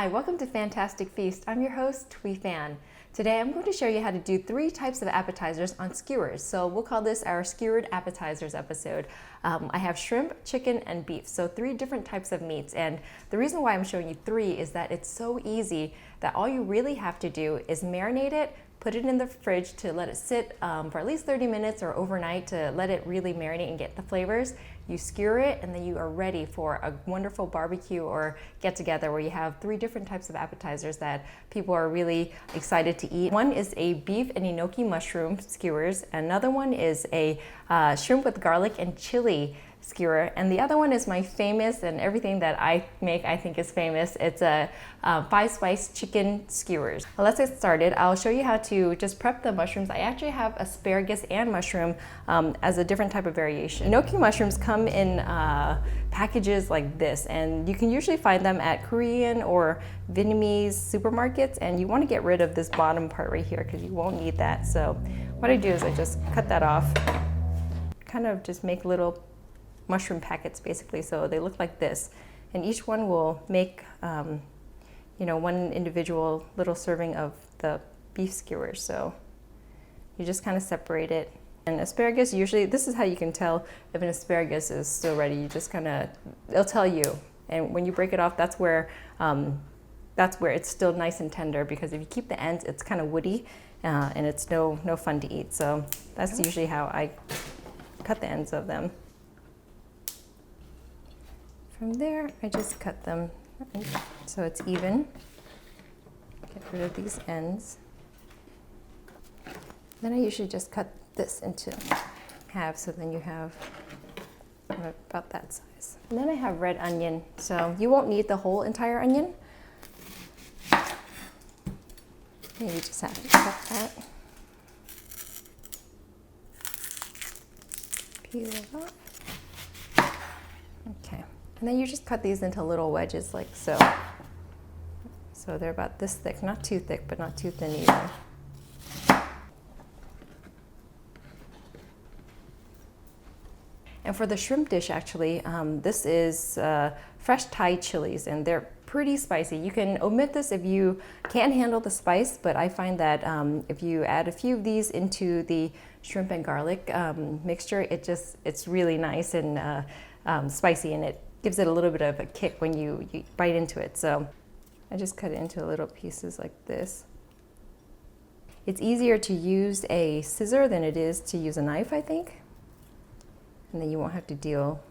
Hi, welcome to Phantastic Feast. I'm your host, Thuy Phan. Today I'm going to show you how to do 3 types of appetizers on skewers. So we'll call this our skewered appetizers episode. I have shrimp, chicken, and beef. So 3 different types of meats. And the reason why I'm showing you 3 is that it's so easy that all you really have to do is marinate it, put it in the fridge to let it sit for at least 30 minutes or overnight to let it really marinate and get the flavors. You skewer it and then you are ready for a wonderful barbecue or get together where you have 3 different types of appetizers that people are really excited to eat. One is a beef and enoki mushroom skewers. Another one is a shrimp with garlic and chili skewer, and the other one is my famous, and everything that I make I think is famous. It's a 5-spice chicken skewers. Well, let's get started. I'll show you how to just prep the mushrooms. I actually have asparagus and mushroom as a different type of variation. Enoki mushrooms come in packages like this, and you can usually find them at Korean or Vietnamese supermarkets, and you want to get rid of this bottom part right here because you won't need that. So what I do is I just cut that off, kind of just make little mushroom packets basically, so they look like this, and each one will make one individual little serving of the beef skewers. So you just kind of separate it. And asparagus, usually this is how you can tell if an asparagus is still ready. You just kind of, they'll tell you, and when you break it off, that's where it's still nice and tender, because if you keep the ends, it's kind of woody and it's no fun to eat. So that's usually how I cut the ends of them. From there, I just cut them so it's even. Get rid of these ends. Then I usually just cut this into half, so then you have about that size. And then I have red onion, so you won't need the whole entire onion. You just have to cut that. Peel it off. Okay. And then you just cut these into little wedges like so. So they're about this thick, not too thick, but not too thin either. And for the shrimp dish, actually, this is fresh Thai chilies, and they're pretty spicy. You can omit this if you can't handle the spice, but I find that if you add a few of these into the shrimp and garlic mixture, it's really nice and spicy, and it gives it a little bit of a kick when you bite into it. So I just cut it into little pieces like this. It's easier to use a scissor than it is to use a knife, I think. And then you won't have to deal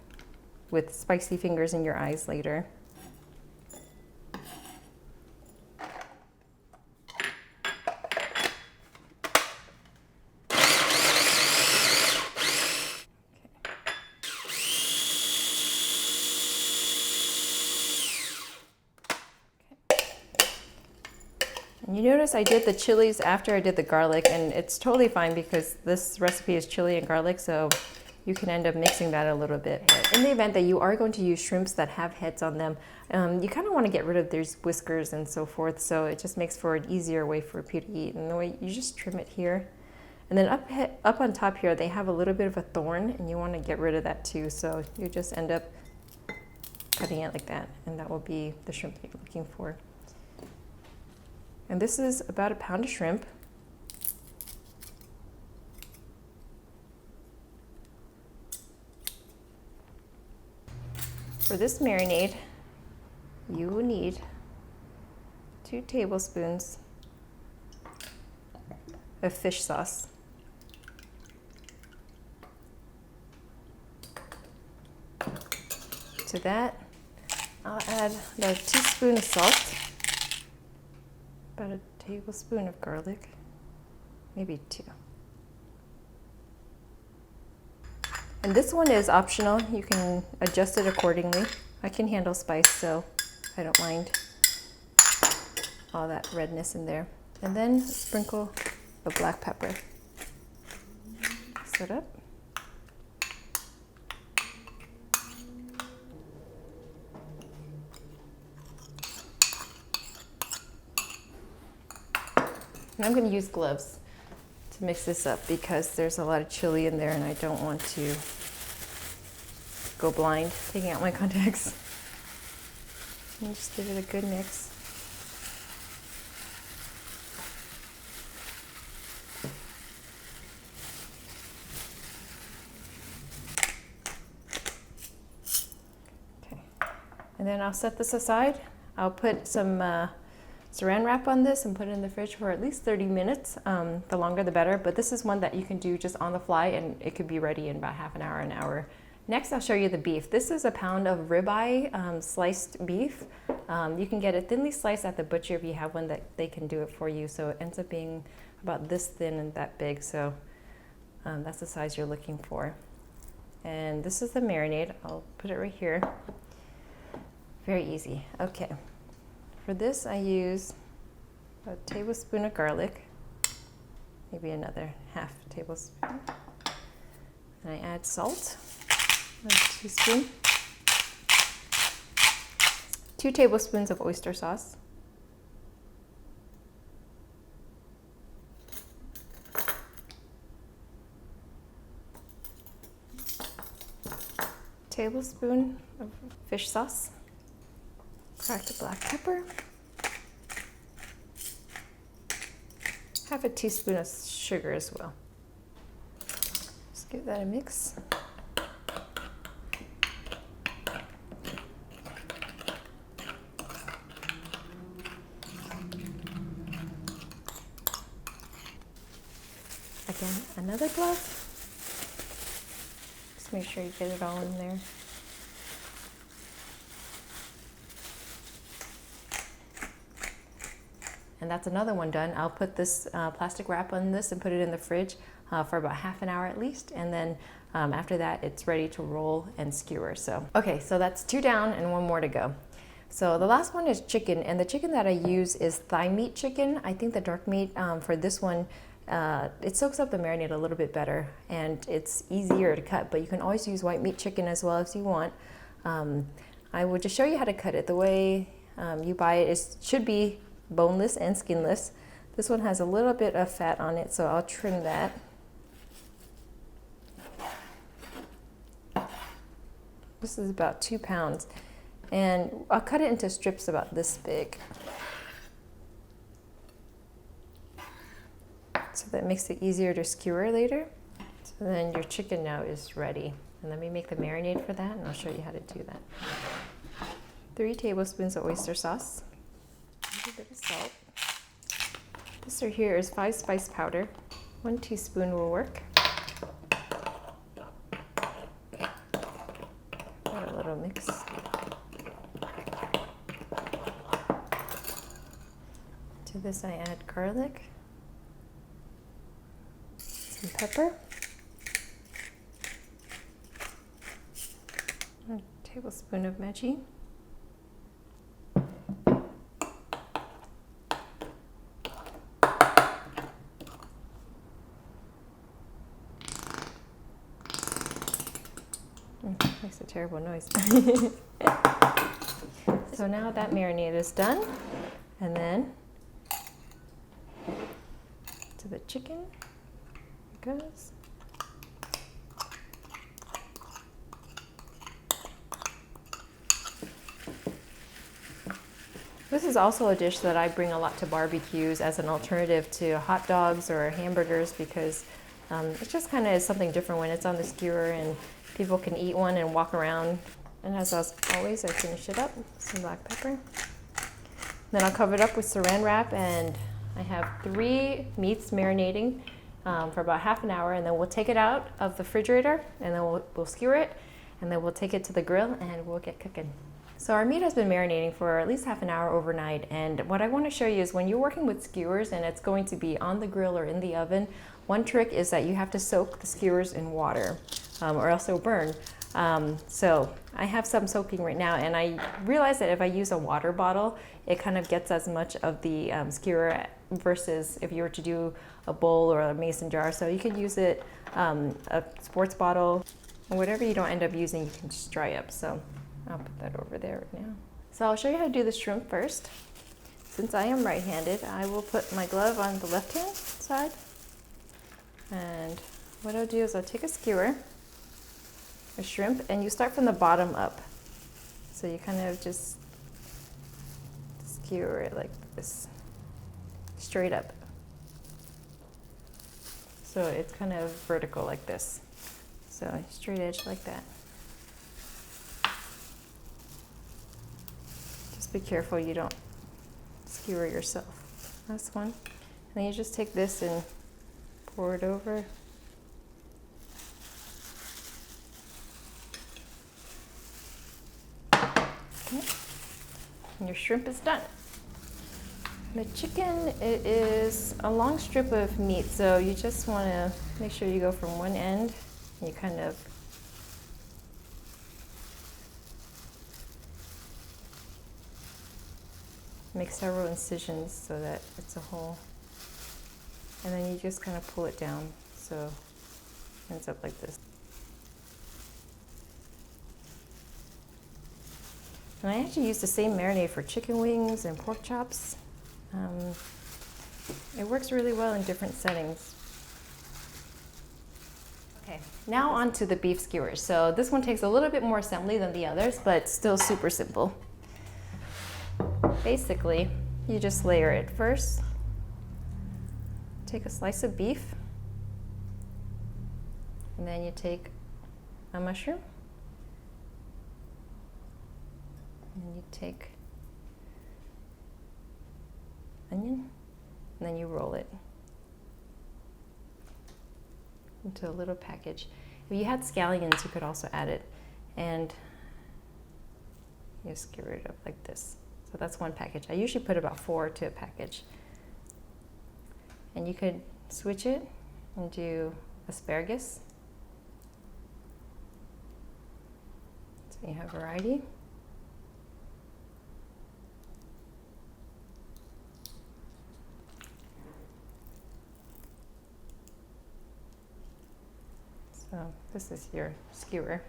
with spicy fingers in your eyes later. And you notice I did the chilies after I did the garlic, and it's totally fine because this recipe is chili and garlic, so you can end up mixing that a little bit. But in the event that you are going to use shrimps that have heads on them, you kind of want to get rid of these whiskers and so forth, so it just makes for an easier way for you to eat. And the way you just trim it here. And then up on top here, they have a little bit of a thorn, and you want to get rid of that too, so you just end up cutting it like that, and that will be the shrimp that you're looking for. And this is about 1 pound of shrimp. For this marinade, you will need 2 tablespoons of fish sauce. To that, I'll add about a teaspoon of salt, about a tablespoon of garlic, maybe 2. And this one is optional. You can adjust it accordingly. I can handle spice, so I don't mind all that redness in there. And then sprinkle the black pepper. Mix it up. And I'm going to use gloves to mix this up because there's a lot of chili in there and I don't want to go blind taking out my contacts. And just give it a good mix. And then I'll set this aside. I'll put some saran wrap on this and put it in the fridge for at least 30 minutes. The longer the better, but this is one that you can do just on the fly and it could be ready in about half an hour. Next, I'll show you the beef. This is a pound of ribeye sliced beef. You can get it thinly sliced at the butcher if you have one that they can do it for you. So it ends up being about this thin and that big. So that's the size you're looking for. And this is the marinade. I'll put it right here. Very easy. Okay. For this, I use a tablespoon of garlic, maybe another half tablespoon. And I add salt, a teaspoon, 2 tablespoons of oyster sauce, tablespoon of fish sauce, cracked black pepper, half a teaspoon of sugar as well. Just give that a mix. Again, another glove. Just make sure you get it all in there. And that's another one done. I'll put this plastic wrap on this and put it in the fridge for about half an hour at least. And then after that, it's ready to roll and skewer. So, okay, so that's 2 down and 1 more to go. So the last one is chicken. And the chicken that I use is thigh meat chicken. I think the dark meat for this one, it soaks up the marinade a little bit better and it's easier to cut, but you can always use white meat chicken as well if you want. I will just show you how to cut it. The way you buy it should be boneless and skinless. This one has a little bit of fat on it, so I'll trim that. This is about 2 pounds, and I'll cut it into strips about this big. So that makes it easier to skewer later. So then your chicken now is ready. And let me make the marinade for that, and I'll show you how to do that. 3 tablespoons of oyster sauce. A little bit of salt. This right here is 5 spice powder. 1 teaspoon will work. Got a little mix. To this I add garlic, some pepper, 1 tablespoon of Maggi, makes a terrible noise. So now that marinade is done, and then to the chicken it goes. This is also a dish that I bring a lot to barbecues as an alternative to hot dogs or hamburgers because it just kind of is something different when it's on the skewer and people can eat one and walk around. And as always, I finish it up with some black pepper. Then I'll cover it up with saran wrap, and I have 3 meats marinating for about half an hour, and then we'll take it out of the refrigerator, and then we'll skewer it, and then we'll take it to the grill, and we'll get cooking. So our meat has been marinating for at least half an hour overnight, and what I want to show you is when you're working with skewers and it's going to be on the grill or in the oven, one trick is that you have to soak the skewers in water or else they'll burn. So I have some soaking right now, and I realize that if I use a water bottle, it kind of gets as much of the skewer versus if you were to do a bowl or a mason jar. So you could use it, a sports bottle, or whatever you don't end up using, you can just dry up. So I'll put that over there right now. So I'll show you how to do the shrimp first. Since I am right-handed, I will put my glove on the left-hand side. And what I'll do is I'll take a skewer, a shrimp, and you start from the bottom up. So you kind of just skewer it like this, straight up. So it's kind of vertical like this. So straight edge like that. be careful you don't skewer yourself. Last one. And then you just take this and pour it over. Okay. And your shrimp is done. The chicken, it is a long strip of meat, so you just want to make sure you go from one end and you kind of make several incisions so that it's a whole, and then you just kind of pull it down so it ends up like this. And I actually use the same marinade for chicken wings and pork chops. It works really well in different settings. Okay, now on to the beef skewers. So this one takes a little bit more assembly than the others, but still super simple. Basically, you just layer it. First, take a slice of beef, and then you take a mushroom, and you take onion, and then you roll it into a little package. If you had scallions, you could also add it, and you skewer it up like this. So that's one package. I usually put about 4 to a package. And you could switch it and do asparagus. So you have variety. So this is your skewer.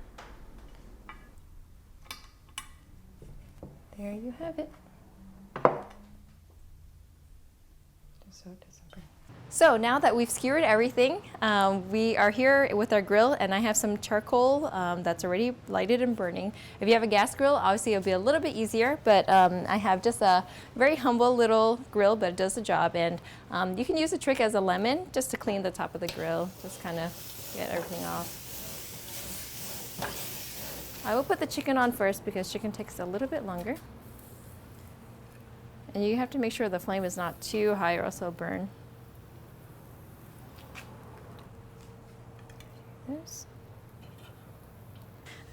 There you have it. So now that we've skewered everything, we are here with our grill, and I have some charcoal that's already lighted and burning. If you have a gas grill, obviously it'll be a little bit easier, but I have just a very humble little grill, but it does the job. And you can use a trick as a lemon just to clean the top of the grill, just kind of get everything off. I will put the chicken on first because chicken takes a little bit longer. And you have to make sure the flame is not too high or else it'll burn.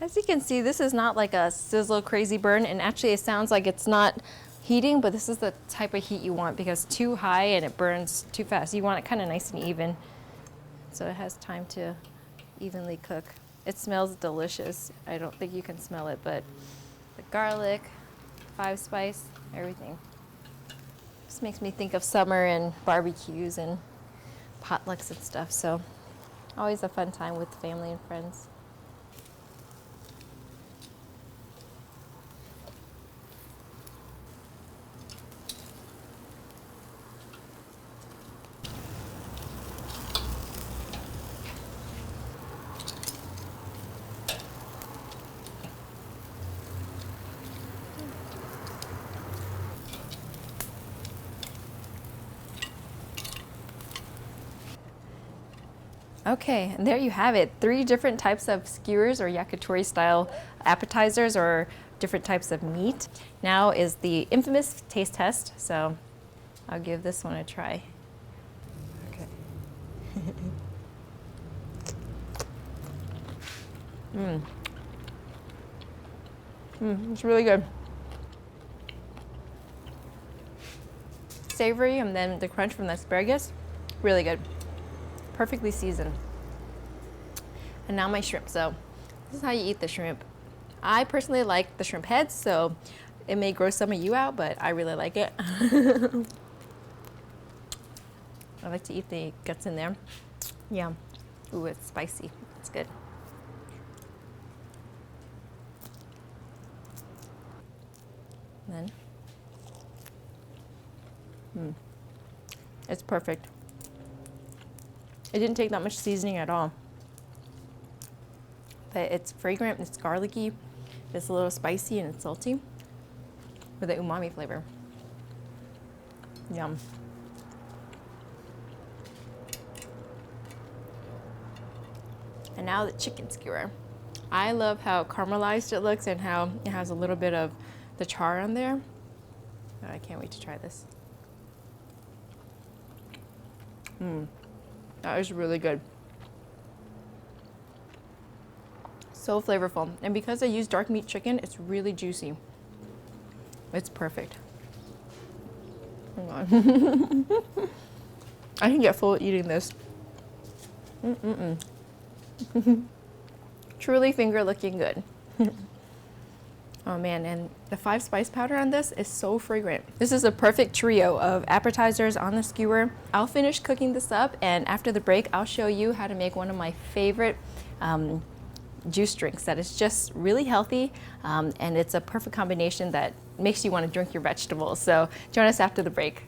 As you can see, this is not like a sizzle crazy burn, and actually it sounds like it's not heating, but this is the type of heat you want, because too high and it burns too fast. You want it kind of nice and even, so it has time to evenly cook. It smells delicious. I don't think you can smell it, but the garlic, 5 spice, everything. Just makes me think of summer and barbecues and potlucks and stuff, so always a fun time with family and friends. Okay, and there you have it. 3 different types of skewers or yakitori style appetizers or different types of meat. Now is the infamous taste test, so I'll give this one a try. Okay. It's really good. Savory, and then the crunch from the asparagus, really good. Perfectly seasoned. And now my shrimp. So this is how you eat the shrimp. I personally like the shrimp heads, so it may gross some of you out, but I really like it. I like to eat the guts in there. Yeah. Ooh, it's spicy. It's good. And then, it's perfect. It didn't take that much seasoning at all. But it's fragrant, it's garlicky, it's a little spicy and it's salty with the umami flavor. Yum. And now the chicken skewer. I love how caramelized it looks and how it has a little bit of the char on there. I can't wait to try this. That is really good. So flavorful. And because I use dark meat chicken, it's really juicy. It's perfect. Hang on. I can get full eating this. Truly finger looking good. Oh man, and the 5 spice powder on this is so fragrant. This is a perfect trio of appetizers on the skewer. I'll finish cooking this up, and after the break, I'll show you how to make one of my favorite juice drinks that is just really healthy, and it's a perfect combination that makes you want to drink your vegetables. So join us after the break.